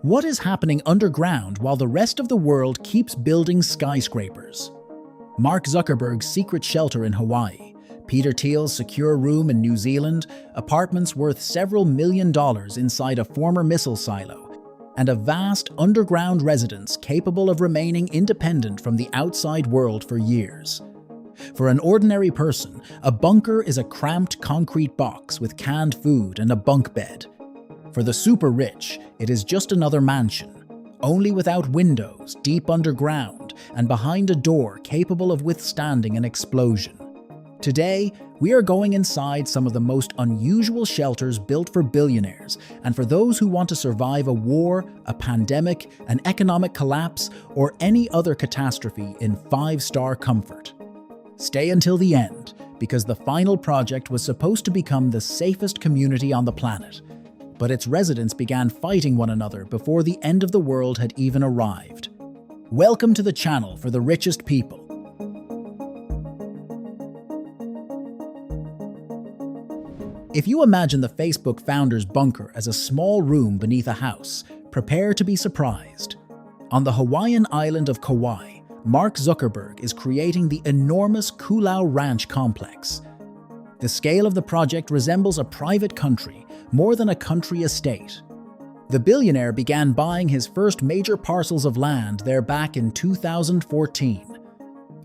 What is happening underground while the rest of the world keeps building skyscrapers? Mark Zuckerberg's secret shelter in Hawaii, Peter Thiel's secure room in New Zealand, apartments worth several $1 million inside a former missile silo, and a vast underground residence capable of remaining independent from the outside world for years. For an ordinary person, a bunker is a cramped concrete box with canned food and a bunk bed. For the super rich, it is just another mansion, only without windows, deep underground, and behind a door capable of withstanding an explosion. Today, we are going inside some of the most unusual shelters built for billionaires and for those who want to survive a war, a pandemic, an economic collapse, or any other catastrophe in 5-star comfort. Stay until the end, because the final project was supposed to become the safest community on the planet. But its residents began fighting one another before the end of the world had even arrived. Welcome to the channel for the richest people. If you imagine the Facebook founder's bunker as a small room beneath a house, prepare to be surprised. On the Hawaiian island of Kauai, Mark Zuckerberg is creating the enormous Kulau Ranch complex. The scale of the project resembles a private country, more than a country estate. The billionaire began buying his first major parcels of land there back in 2014.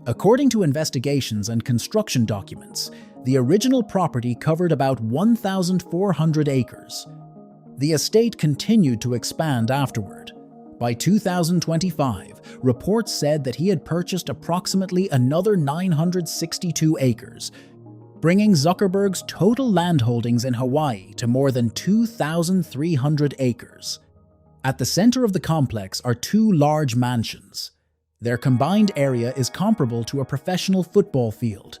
According to investigations and construction documents, the original property covered about 1,400 acres. The estate continued to expand afterward. By 2025, reports said that he had purchased approximately another 962 acres, bringing Zuckerberg's total landholdings in Hawaii to more than 2,300 acres. At the center of the complex are two large mansions. Their combined area is comparable to a professional football field.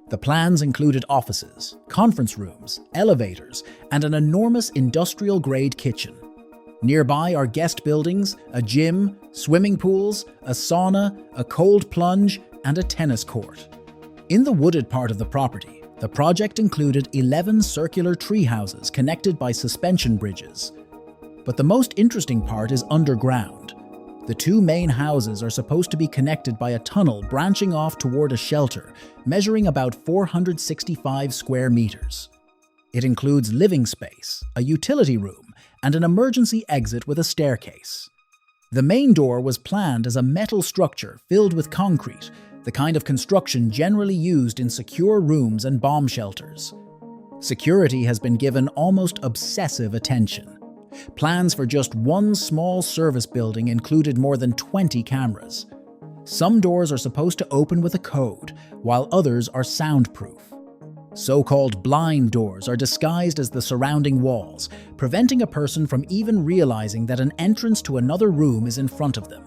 The plans included offices, conference rooms, elevators, and an enormous industrial-grade kitchen. Nearby are guest buildings, a gym, swimming pools, a sauna, a cold plunge, and a tennis court. In the wooded part of the property, the project included 11 circular tree houses connected by suspension bridges. But the most interesting part is underground. The two main houses are supposed to be connected by a tunnel branching off toward a shelter, measuring about 465 square meters. It includes living space, a utility room, and an emergency exit with a staircase. The main door was planned as a metal structure filled with concrete, the kind of construction generally used in secure rooms and bomb shelters. Security has been given almost obsessive attention. Plans for just one small service building included more than 20 cameras. Some doors are supposed to open with a code, while others are soundproof. So-called blind doors are disguised as the surrounding walls, preventing a person from even realizing that an entrance to another room is in front of them.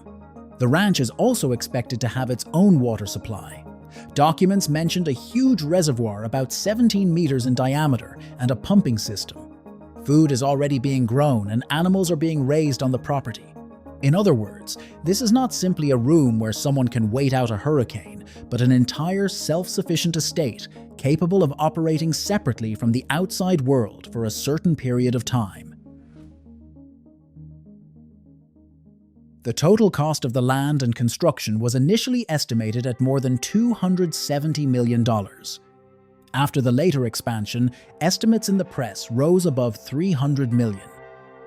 The ranch is also expected to have its own water supply. Documents mentioned a huge reservoir about 17 meters in diameter and a pumping system. Food is already being grown and animals are being raised on the property. In other words, this is not simply a room where someone can wait out a hurricane, but an entire self-sufficient estate capable of operating separately from the outside world for a certain period of time. The total cost of the land and construction was initially estimated at more than $270 million. After the later expansion, estimates in the press rose above $300 million.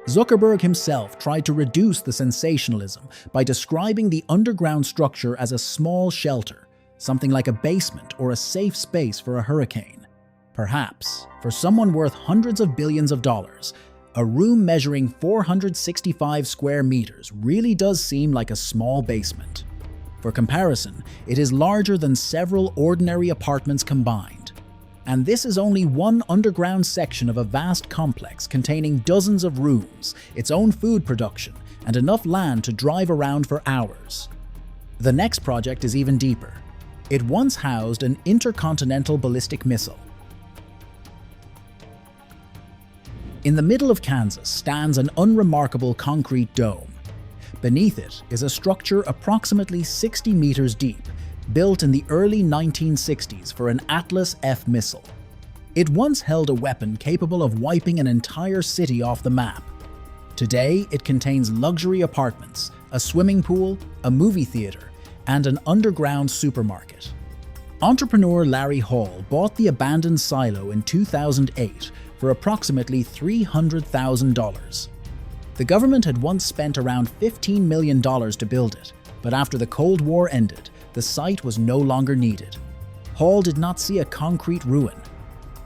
Zuckerberg himself tried to reduce the sensationalism by describing the underground structure as a small shelter, something like a basement or a safe space for a hurricane. Perhaps, for someone worth hundreds of billions of dollars, a room measuring 465 square meters really does seem like a small basement. For comparison, it is larger than several ordinary apartments combined. And this is only one underground section of a vast complex containing dozens of rooms, its own food production, and enough land to drive around for hours. The next project is even deeper. It once housed an intercontinental ballistic missile. In the middle of Kansas stands an unremarkable concrete dome. Beneath it is a structure approximately 60 meters deep, built in the early 1960s for an Atlas F missile. It once held a weapon capable of wiping an entire city off the map. Today, it contains luxury apartments, a swimming pool, a movie theater, and an underground supermarket. Entrepreneur Larry Hall bought the abandoned silo in 2008 for approximately $300,000. The government had once spent around $15 million to build it, but after the Cold War ended, the site was no longer needed. Hall did not see a concrete ruin.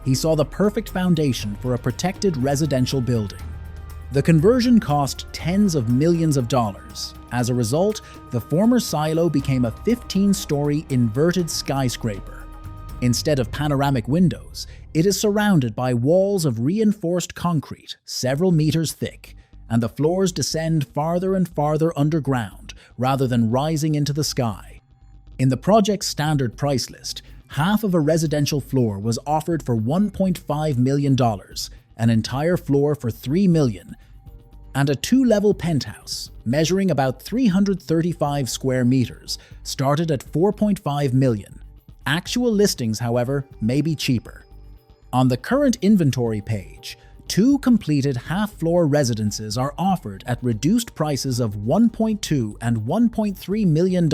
He saw the perfect foundation for a protected residential building. The conversion cost tens of millions of dollars. As a result, the former silo became a 15-story inverted skyscraper. Instead of panoramic windows, it is surrounded by walls of reinforced concrete several meters thick, and the floors descend farther and farther underground rather than rising into the sky. In the project's standard price list, half of a residential floor was offered for $1.5 million, an entire floor for $3 million, and a two-level penthouse, measuring about 335 square meters, started at $4.5 million. Actual listings, however, may be cheaper. On the current inventory page, 2 completed half-floor residences are offered at reduced prices of $1.2 and $1.3 million,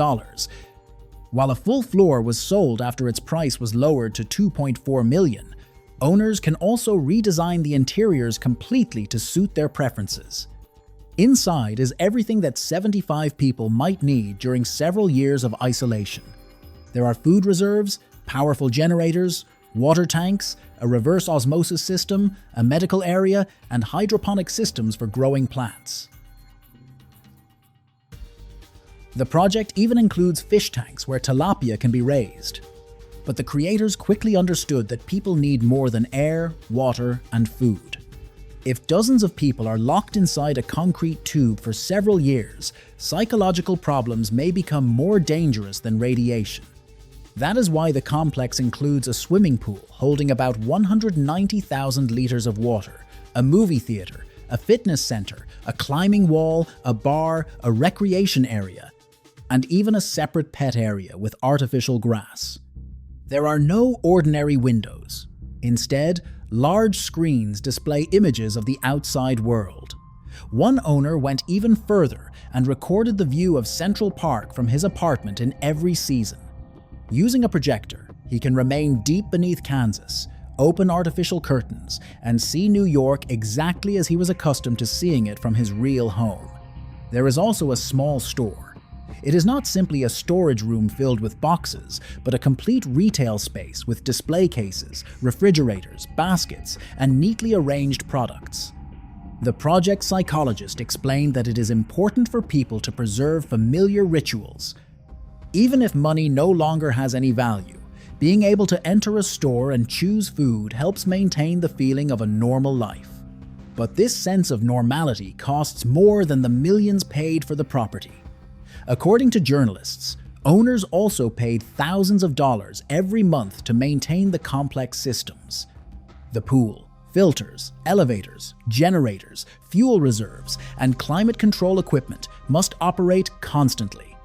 while a full floor was sold after its price was lowered to $2.4 million. Owners can also redesign the interiors completely to suit their preferences. Inside is everything that 75 people might need during several years of isolation. There are food reserves, powerful generators, water tanks, a reverse osmosis system, a medical area, and hydroponic systems for growing plants. The project even includes fish tanks where tilapia can be raised. But the creators quickly understood that people need more than air, water, and food. If dozens of people are locked inside a concrete tube for several years, psychological problems may become more dangerous than radiation. That is why the complex includes a swimming pool holding about 190,000 liters of water, a movie theater, a fitness center, a climbing wall, a bar, a recreation area, and even a separate pet area with artificial grass. There are no ordinary windows. Instead, large screens display images of the outside world. One owner went even further and recorded the view of Central Park from his apartment in every season. Using a projector, he can remain deep beneath Kansas, open artificial curtains, and see New York exactly as he was accustomed to seeing it from his real home. There is also a small store. It is not simply a storage room filled with boxes, but a complete retail space with display cases, refrigerators, baskets, and neatly arranged products. The project psychologist explained that it is important for people to preserve familiar rituals. Even if money no longer has any value, being able to enter a store and choose food helps maintain the feeling of a normal life. But this sense of normality costs more than the millions paid for the property. According to journalists, owners also paid thousands of dollars every month to maintain the complex systems. The pool, filters, elevators, generators, fuel reserves, and climate control equipment must operate constantly.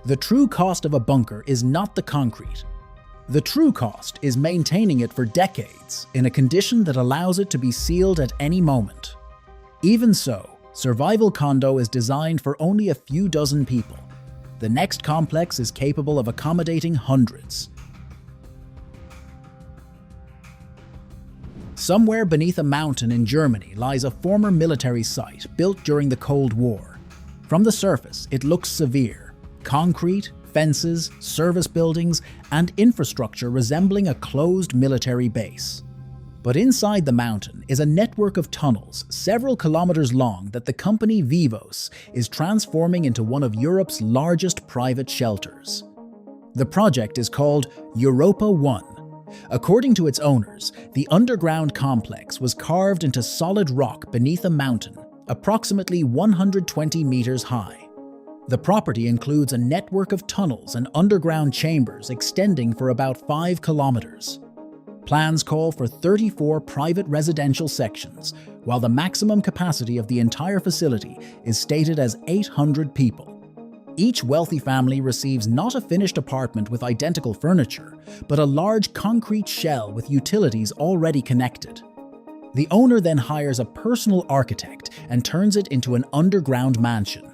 The true cost of a bunker is not the concrete. The true cost is maintaining it for decades in a condition that allows it to be sealed at any moment. Even so, Survival Condo is designed for only a few dozen people. The next complex is capable of accommodating hundreds. Somewhere beneath a mountain in Germany lies a former military site built during the Cold War. From the surface, it looks severe. Concrete, fences, service buildings, and infrastructure resembling a closed military base. But inside the mountain is a network of tunnels several kilometers long that the company Vivos is transforming into one of Europe's largest private shelters. The project is called Europa One. According to its owners, the underground complex was carved into solid rock beneath a mountain, approximately 120 meters high. The property includes a network of tunnels and underground chambers extending for about 5 kilometers. Plans call for 34 private residential sections, while the maximum capacity of the entire facility is stated as 800 people. Each wealthy family receives not a finished apartment with identical furniture, but a large concrete shell with utilities already connected. The owner then hires a personal architect and turns it into an underground mansion.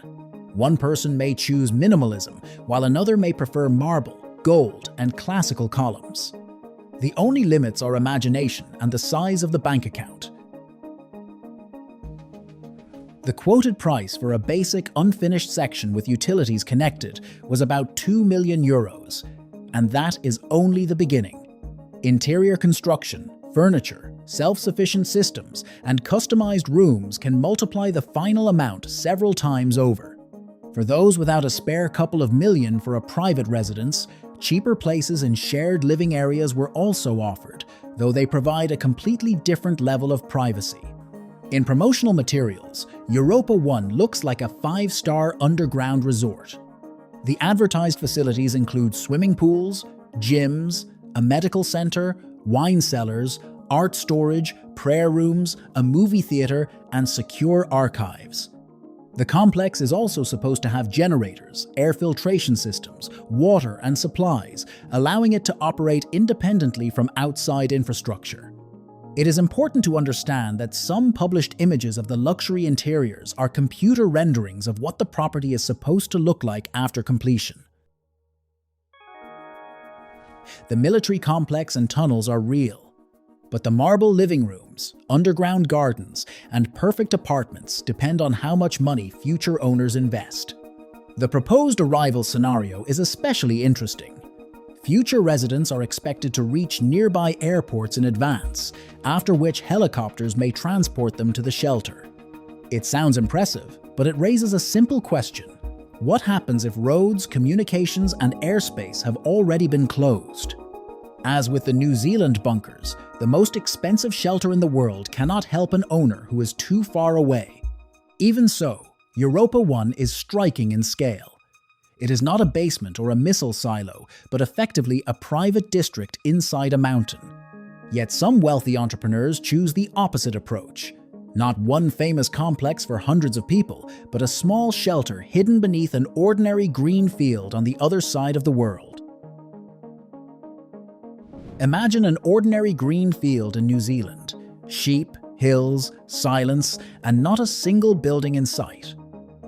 One person may choose minimalism, while another may prefer marble, gold, and classical columns. The only limits are imagination and the size of the bank account. The quoted price for a basic unfinished section with utilities connected was about €2 million, and that is only the beginning. Interior construction, furniture, self-sufficient systems, and customized rooms can multiply the final amount several times over. For those without a spare couple of million for a private residence, cheaper places in shared living areas were also offered, though they provide a completely different level of privacy. In promotional materials, Europa One looks like a 5-star underground resort. The advertised facilities include swimming pools, gyms, a medical center, wine cellars, art storage, prayer rooms, a movie theater, and secure archives. The complex is also supposed to have generators, air filtration systems, water, and supplies, allowing it to operate independently from outside infrastructure. It is important to understand that some published images of the luxury interiors are computer renderings of what the property is supposed to look like after completion. The military complex and tunnels are real, but the marble living rooms, underground gardens, and perfect apartments depend on how much money future owners invest. The proposed arrival scenario is especially interesting. Future residents are expected to reach nearby airports in advance, after which helicopters may transport them to the shelter. It sounds impressive, but it raises a simple question. What happens if roads, communications, and airspace have already been closed? As with the New Zealand bunkers, the most expensive shelter in the world cannot help an owner who is too far away. Even so, Europa One is striking in scale. It is not a basement or a missile silo, but effectively a private district inside a mountain. Yet some wealthy entrepreneurs choose the opposite approach. Not one famous complex for hundreds of people, but a small shelter hidden beneath an ordinary green field on the other side of the world. Imagine an ordinary green field in New Zealand. Sheep, hills, silence, and not a single building in sight.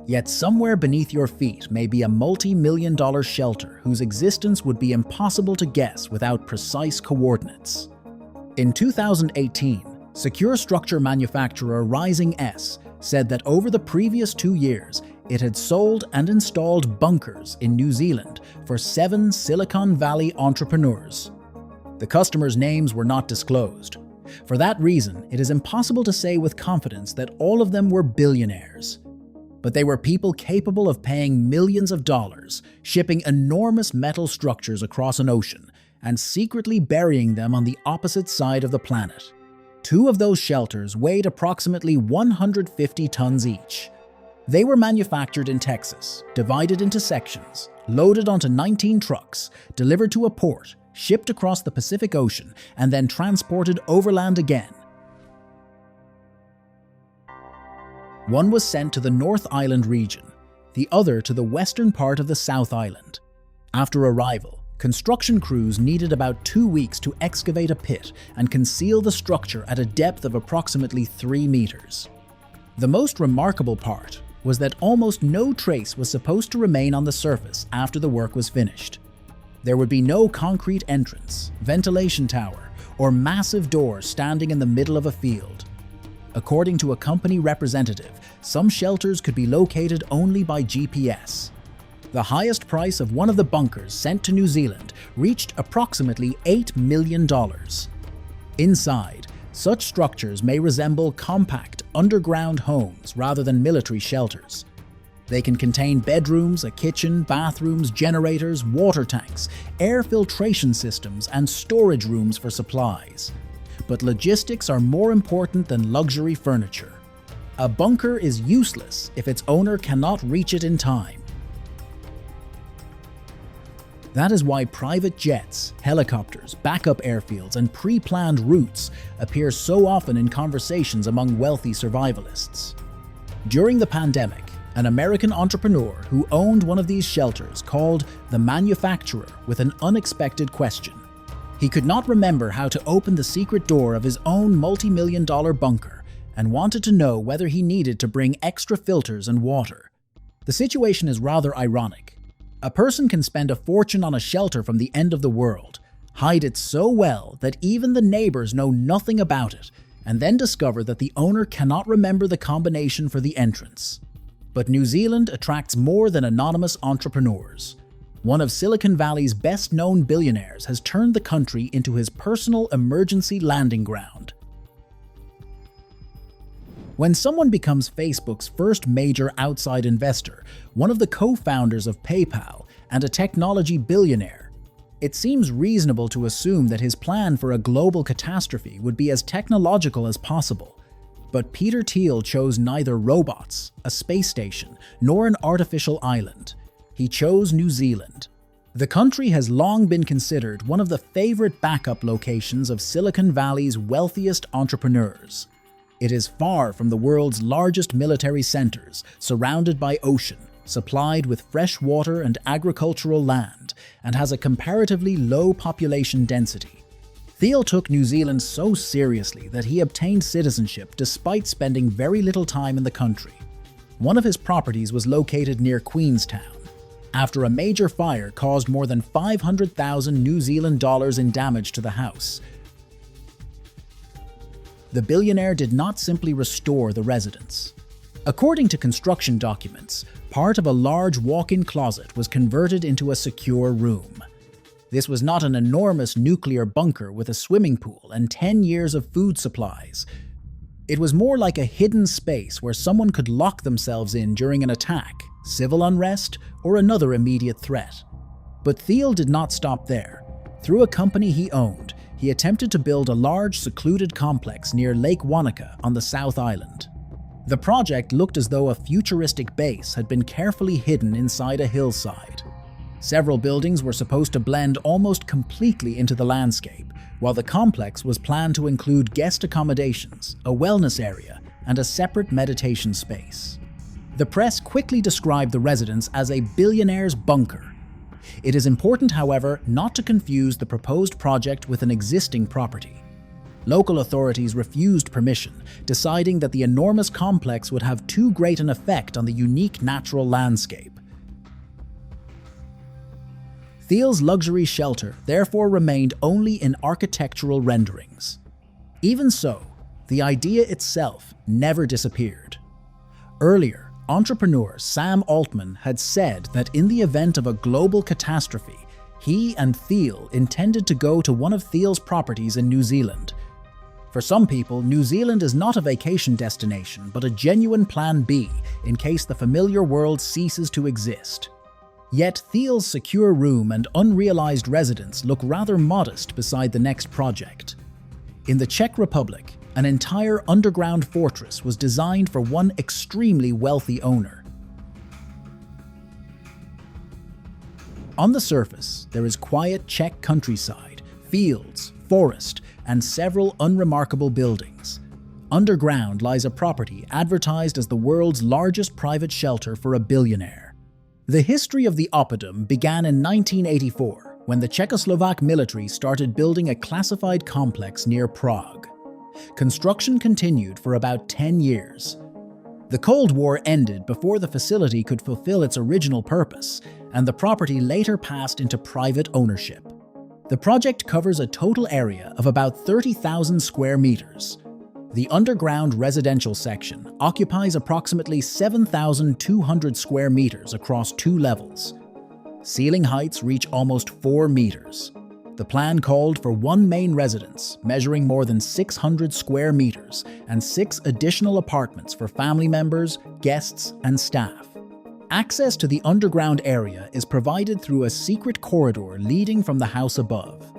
Yet somewhere beneath your feet may be a multi-million-dollar shelter whose existence would be impossible to guess without precise coordinates. In 2018, secure structure manufacturer Rising S said that over the previous 2 years, it had sold and installed bunkers in New Zealand for 7 Silicon Valley entrepreneurs. The customers' names were not disclosed. For that reason, it is impossible to say with confidence that all of them were billionaires. But they were people capable of paying millions of dollars, shipping enormous metal structures across an ocean, and secretly burying them on the opposite side of the planet. 2 of those shelters weighed approximately 150 tons each. They were manufactured in Texas, divided into sections, loaded onto 19 trucks, delivered to a port, shipped across the Pacific Ocean, and then transported overland again. One was sent to the North Island region, the other to the western part of the South Island. After arrival, construction crews needed about 2 weeks to excavate a pit and conceal the structure at a depth of approximately 3 meters. The most remarkable part was that almost no trace was supposed to remain on the surface after the work was finished. There would be no concrete entrance, ventilation tower, or massive door standing in the middle of a field. According to a company representative, some shelters could be located only by GPS. The highest price of one of the bunkers sent to New Zealand reached approximately $8 million. Inside, such structures may resemble compact, underground homes rather than military shelters. They can contain bedrooms, a kitchen, bathrooms, generators, water tanks, air filtration systems, and storage rooms for supplies. But logistics are more important than luxury furniture. A bunker is useless if its owner cannot reach it in time. That is why private jets, helicopters, backup airfields, and pre-planned routes appear so often in conversations among wealthy survivalists. During the pandemic, an American entrepreneur who owned one of these shelters called the manufacturer with an unexpected question. He could not remember how to open the secret door of his own multi-million-dollar bunker and wanted to know whether he needed to bring extra filters and water. The situation is rather ironic. A person can spend a fortune on a shelter from the end of the world, hide it so well that even the neighbors know nothing about it, and then discover that the owner cannot remember the combination for the entrance. But New Zealand attracts more than anonymous entrepreneurs. One of Silicon Valley's best-known billionaires has turned the country into his personal emergency landing ground. When someone becomes Facebook's first major outside investor, one of the co-founders of PayPal, and a technology billionaire, it seems reasonable to assume that his plan for a global catastrophe would be as technological as possible. But Peter Thiel chose neither robots, a space station, nor an artificial island. He chose New Zealand. The country has long been considered one of the favorite backup locations of Silicon Valley's wealthiest entrepreneurs. It is far from the world's largest military centers, surrounded by ocean, supplied with fresh water and agricultural land, and has a comparatively low population density. Thiel took New Zealand so seriously that he obtained citizenship despite spending very little time in the country. One of his properties was located near Queenstown. After a major fire caused more than 500,000 New Zealand dollars in damage to the house, the billionaire did not simply restore the residence. According to construction documents, part of a large walk-in closet was converted into a secure room. This was not an enormous nuclear bunker with a swimming pool and 10 years of food supplies. It was more like a hidden space where someone could lock themselves in during an attack, civil unrest, or another immediate threat. But Thiel did not stop there. Through a company he owned, he attempted to build a large, secluded complex near Lake Wanaka on the South Island. The project looked as though a futuristic base had been carefully hidden inside a hillside. Several buildings were supposed to blend almost completely into the landscape, while the complex was planned to include guest accommodations, a wellness area, and a separate meditation space. The press quickly described the residence as a billionaire's bunker. It is important, however, not to confuse the proposed project with an existing property. Local authorities refused permission, deciding that the enormous complex would have too great an effect on the unique natural landscape. Thiel's luxury shelter therefore remained only in architectural renderings. Even so, the idea itself never disappeared. Earlier, entrepreneur Sam Altman had said that in the event of a global catastrophe, he and Thiel intended to go to one of Thiel's properties in New Zealand. For some people, New Zealand is not a vacation destination, but a genuine plan B in case the familiar world ceases to exist. Yet Thiel's secure room and unrealized residence look rather modest beside the next project. In the Czech Republic, an entire underground fortress was designed for one extremely wealthy owner. On the surface, there is quiet Czech countryside, fields, forest, and several unremarkable buildings. Underground lies a property advertised as the world's largest private shelter for a billionaire. The history of the Oppidum began in 1984, when the Czechoslovak military started building a classified complex near Prague. Construction continued for about 10 years. The Cold War ended before the facility could fulfill its original purpose, and the property later passed into private ownership. The project covers a total area of about 30,000 square meters. The underground residential section occupies approximately 7,200 square meters across 2 levels. Ceiling heights reach almost 4 meters. The plan called for one main residence, measuring more than 600 square meters, and 6 additional apartments for family members, guests, and staff. Access to the underground area is provided through a secret corridor leading from the house above.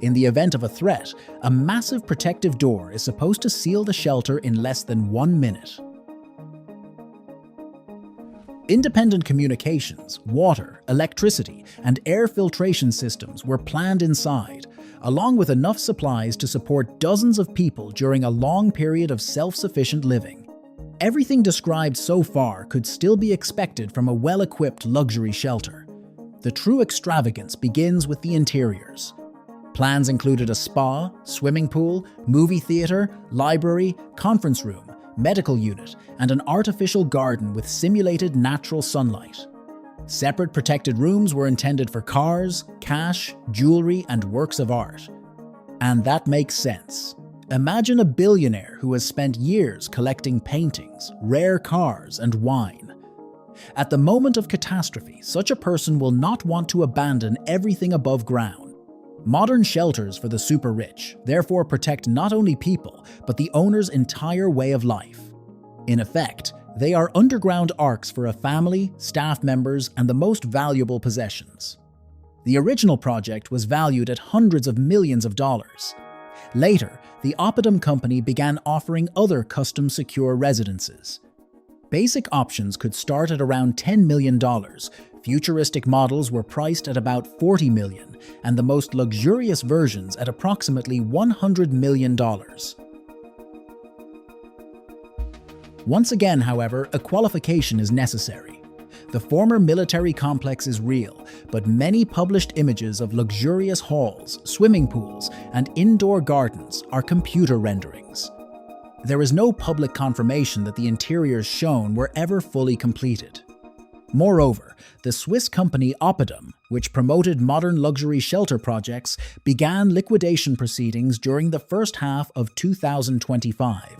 In the event of a threat, a massive protective door is supposed to seal the shelter in less than 1 minute. Independent communications, water, electricity, and air filtration systems were planned inside, along with enough supplies to support dozens of people during a long period of self-sufficient living. Everything described so far could still be expected from a well-equipped luxury shelter. The true extravagance begins with the interiors. Plans included a spa, swimming pool, movie theater, library, conference room, medical unit, and an artificial garden with simulated natural sunlight. Separate protected rooms were intended for cars, cash, jewelry, and works of art. And that makes sense. Imagine a billionaire who has spent years collecting paintings, rare cars, and wine. At the moment of catastrophe, such a person will not want to abandon everything above ground. Modern shelters for the super rich therefore protect not only people, but the owner's entire way of life. In effect, they are underground arks for a family, staff members, and the most valuable possessions. The original project was valued at hundreds of millions of dollars. Later, the Oppidum company began offering other custom secure residences. Basic options could start at around $10 million. Futuristic models were priced at about $40 million, and the most luxurious versions at approximately $100 million. Once again, however, a qualification is necessary. The former military complex is real, but many published images of luxurious halls, swimming pools, and indoor gardens are computer renderings. There is no public confirmation that the interiors shown were ever fully completed. Moreover, the Swiss company Oppidum, which promoted modern luxury shelter projects, began liquidation proceedings during the first half of 2025.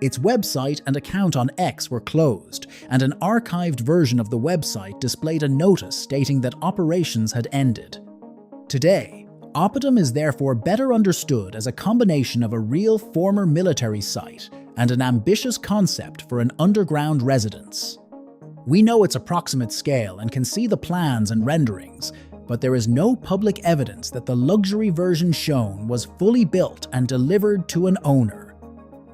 Its website and account on X were closed, and an archived version of the website displayed a notice stating that operations had ended. Today, Oppidum is therefore better understood as a combination of a real former military site and an ambitious concept for an underground residence. We know its approximate scale and can see the plans and renderings, but there is no public evidence that the luxury version shown was fully built and delivered to an owner.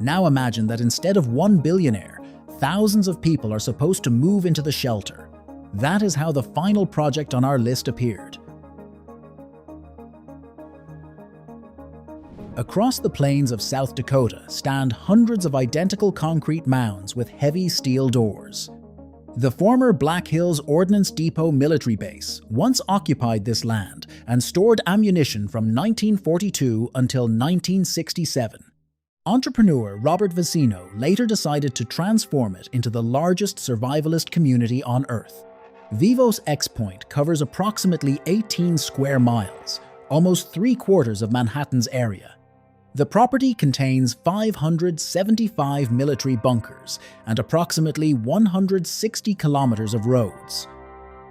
Now imagine that instead of one billionaire, thousands of people are supposed to move into the shelter. That is how the final project on our list appeared. Across the plains of South Dakota stand hundreds of identical concrete mounds with heavy steel doors. The former Black Hills Ordnance Depot military base once occupied this land and stored ammunition from 1942 until 1967. Entrepreneur Robert Vicino later decided to transform it into the largest survivalist community on Earth. Vivos Xpoint covers approximately 18 square miles, almost 3/4 of Manhattan's area. The property contains 575 military bunkers and approximately 160 kilometers of roads.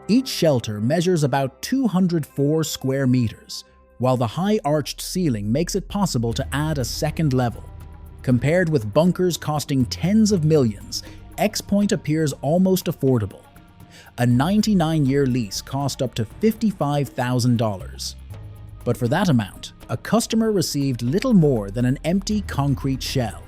Each shelter measures about 204 square meters, while the high arched ceiling makes it possible to add a second level. Compared with bunkers costing tens of millions, Xpoint appears almost affordable. A 99-year lease cost up to $55,000. But for that amount, a customer received little more than an empty concrete shell.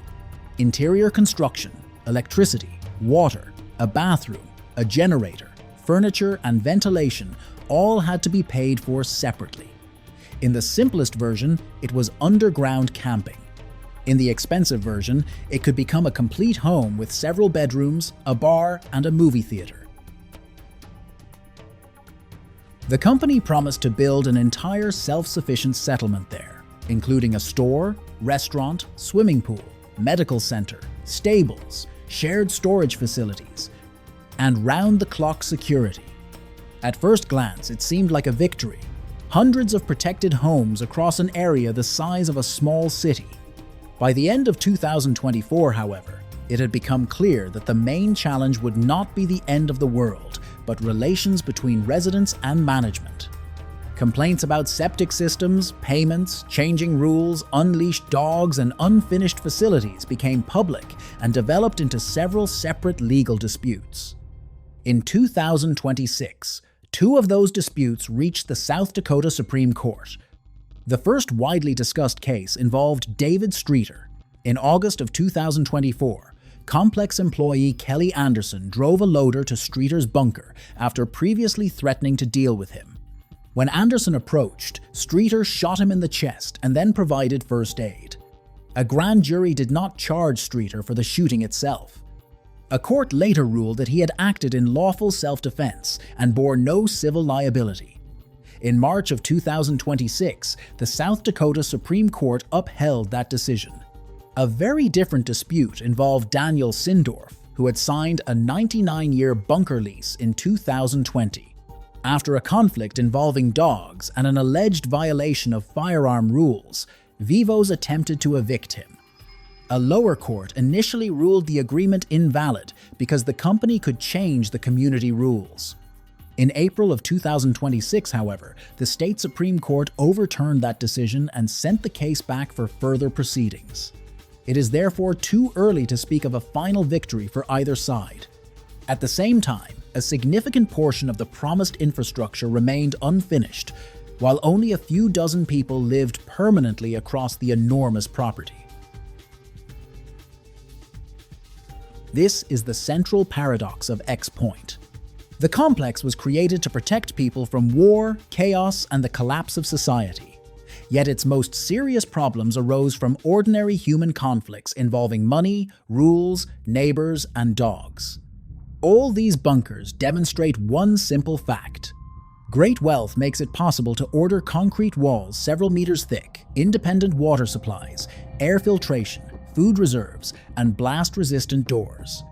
Interior construction, electricity, water, a bathroom, a generator, furniture, and ventilation all had to be paid for separately. In the simplest version, it was underground camping. In the expensive version, it could become a complete home with several bedrooms, a bar, and a movie theater. The company promised to build an entire self-sufficient settlement there, including a store, restaurant, swimming pool, medical center, stables, shared storage facilities, and round-the-clock security. At first glance, it seemed like a victory. Hundreds of protected homes across an area the size of a small city. By the end of 2024, however, it had become clear that the main challenge would not be the end of the world, but relations between residents and management. Complaints about septic systems, payments, changing rules, unleashed dogs, and unfinished facilities became public and developed into several separate legal disputes. In 2026, two of those disputes reached the South Dakota Supreme Court. The first widely discussed case involved David Streeter. In August of 2024, complex employee Kelly Anderson drove a loader to Streeter's bunker after previously threatening to deal with him. When Anderson approached, Streeter shot him in the chest and then provided first aid. A grand jury did not charge Streeter for the shooting itself. A court later ruled that he had acted in lawful self-defense and bore no civil liability. In March of 2026, the South Dakota Supreme Court upheld that decision. A very different dispute involved Daniel Sindorf, who had signed a 99-year bunker lease in 2020. After a conflict involving dogs and an alleged violation of firearm rules, Vivos attempted to evict him. A lower court initially ruled the agreement invalid because the company could change the community rules. In April of 2026, however, the state Supreme Court overturned that decision and sent the case back for further proceedings. It is therefore too early to speak of a final victory for either side. At the same time, a significant portion of the promised infrastructure remained unfinished, while only a few dozen people lived permanently across the enormous property. This is the central paradox of Xpoint. The complex was created to protect people from war, chaos, and the collapse of society. Yet its most serious problems arose from ordinary human conflicts involving money, rules, neighbors, and dogs. All these bunkers demonstrate one simple fact. Great wealth makes it possible to order concrete walls several meters thick, independent water supplies, air filtration, food reserves, and blast-resistant doors.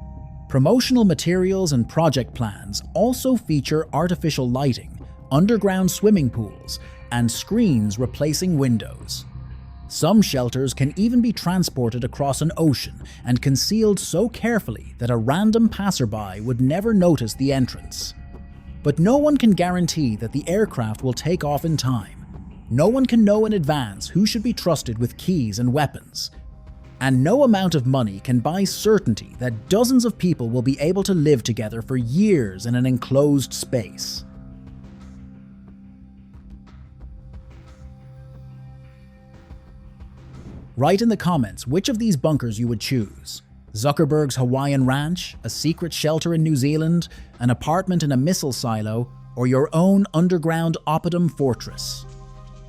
Promotional materials and project plans also feature artificial lighting, underground swimming pools, and screens replacing windows. Some shelters can even be transported across an ocean and concealed so carefully that a random passerby would never notice the entrance. But no one can guarantee that the aircraft will take off in time. No one can know in advance who should be trusted with keys and weapons. And no amount of money can buy certainty that dozens of people will be able to live together for years in an enclosed space. Write in the comments which of these bunkers you would choose. Zuckerberg's Hawaiian ranch, a secret shelter in New Zealand, an apartment in a missile silo, or your own underground Oppidum fortress.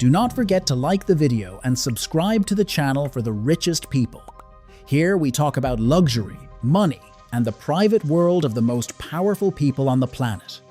Do not forget to like the video and subscribe to the channel for the richest people. Here we talk about luxury, money, and the private world of the most powerful people on the planet.